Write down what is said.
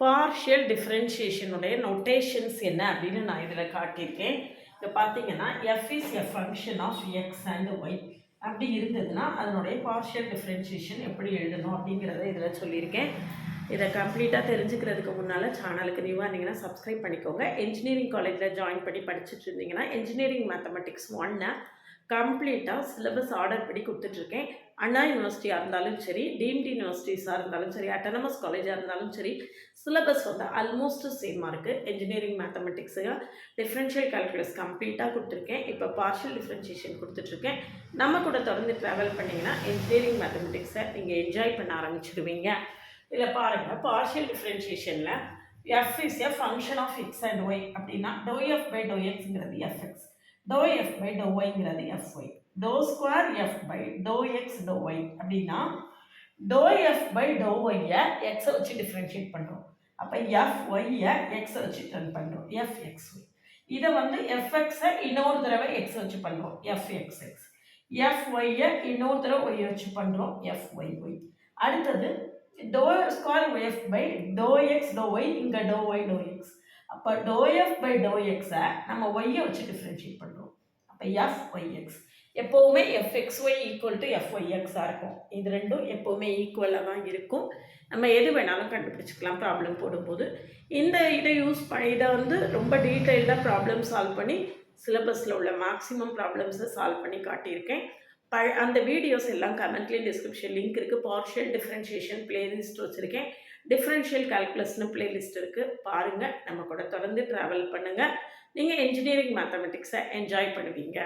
Partial டிஃப்ரென்ஷியேஷனுடைய notations என்ன அப்படின்னு நான் இதில் காட்டியிருக்கேன். இப்போ பார்த்தீங்கன்னா F is a function of X and Y அப்படி இருந்ததுன்னா அதனுடைய பார்ஷியல் டிஃப்ரென்ஷியேஷன் எப்படி எழுதணும் அப்படிங்கிறத இதில் சொல்லியிருக்கேன். இதை கம்ப்ளீட்டாக தெரிஞ்சுக்கிறதுக்கு முன்னால் சேனலுக்கு நியூவாக இருந்தீங்கன்னா சப்ஸ்கிரைப் பண்ணிக்கோங்க. இன்ஜினியரிங் காலேஜில் ஜாயின் பண்ணி படிச்சுட்டு இருந்தீங்கன்னா இன்ஜினியரிங் மேத்தமெட்டிக்ஸ் 1 கம்ப்ளீட்டாக சிலபஸ் ஆர்டர் படி கொடுத்துட்ருக்கேன். அண்ணா யூனிவர்சிட்டியாக இருந்தாலும் சரி, டீம்டு யூனிவர்சிட்டிஸாக இருந்தாலும் சரி, அட்டானமஸ் காலேஜாக இருந்தாலும் சரி, சிலபஸ் வந்து ஆல்மோஸ்ட் சேமாக இருக்குது. இன்ஜினியரிங் மேத்தமெட்டிக்ஸுக்கு டிஃப்ரென்ஷியல் கால்குலஸ் கம்ப்ளீட்டாக கொடுத்துருக்கேன். இப்போ பார்ஷியல் டிஃப்ரென்ஷியேஷன் கொடுத்துட்ருக்கேன். நம்ம கூட தொடர்ந்து ட்ராவல் பண்ணிங்கன்னா இன்ஜினியரிங் மேத்தமெட்டிக்ஸை நீங்கள் என்ஜாய் பண்ண ஆரம்பிச்சிடுவீங்க. இதில் பாருங்கள், பார்ஷியல் டிஃப்ரென்ஷியேஷனில் F is a function of X and Y அப்படின்னா டோ எஃப் பை டோ எக்ஸுங்கிறது எஃப்எக்ஸ், டோ எஃப் பை டோ ஒய்ங்கிறது எஃப்ஒய், டோ ஸ்கொயர் எஃப் பை டோ எக்ஸ் டோ ஒய் அப்படின்னா டோ எஃப் பை டோ ஒய்யை எக்ஸை வச்சு டிஃப்ரென்ஷியேட் பண்ணுறோம். அப்போ எஃப் ஒய்யை எக்ஸை வச்சு டர்ன் பண்ணுறோம், எஃப் எக்ஸ் ஒய். இதை வந்து எஃப்எக்ஸை இன்னொரு தடவை எக்ஸை வச்சு பண்ணுறோம், எஃப் எக்ஸ் எக்ஸ். எஃப் ஒய்யை இன்னொரு தடவை ஒய்யை வச்சு பண்ணுறோம், எஃப் ஒய் ஒய். அடுத்தது டோ ஸ்கொயர் எஃப் பை டோ எக்ஸ் டோ ஒய், இங்கே டோ ஒய் டோ எக்ஸ். அப்போ டோ எஃப் பை டோ எக்ஸை நம்ம ஒய்யை வச்சு டிஃப்ரென்ஷியேட் பண்ணுறோம். அப்போ எஃப் ஒய் எக்ஸ். எப்போவுமே F X Y equal to F Y எக்ஸாக இருக்கும். இது ரெண்டும் எப்போவுமே ஈக்குவலாக தான் இருக்கும். நம்ம எது வேணாலும் கண்டுபிடிச்சிக்கலாம் ப்ராப்ளம் போடும்போது. இதை யூஸ் பண்ணி இதை வந்து ரொம்ப டீட்டெயில்டாக ப்ராப்ளம் சால்வ் பண்ணி சிலபஸில் உள்ள மேக்ஸிமம் ப்ராப்ளம்ஸை சால்வ் பண்ணி காட்டியிருக்கேன். அந்த வீடியோஸ் எல்லாம் கமெண்ட்லேயும் டிஸ்கிரிப்ஷன் லிங்க் இருக்குது. பார்ஷியல் டிஃப்ரென்ஷியேஷன் பிளேலிஸ்ட் வச்சுருக்கேன். டிஃப்ரென்ஷியல் கால்குலஸ்னு பிளேலிஸ்ட் இருக்குது, பாருங்கள். நம்ம கூட தொடர்ந்து ட்ராவல் பண்ணுங்கள். நீங்கள் இன்ஜினியரிங் மேத்தமெட்டிக்ஸை என்ஜாய் பண்ணுவீங்க.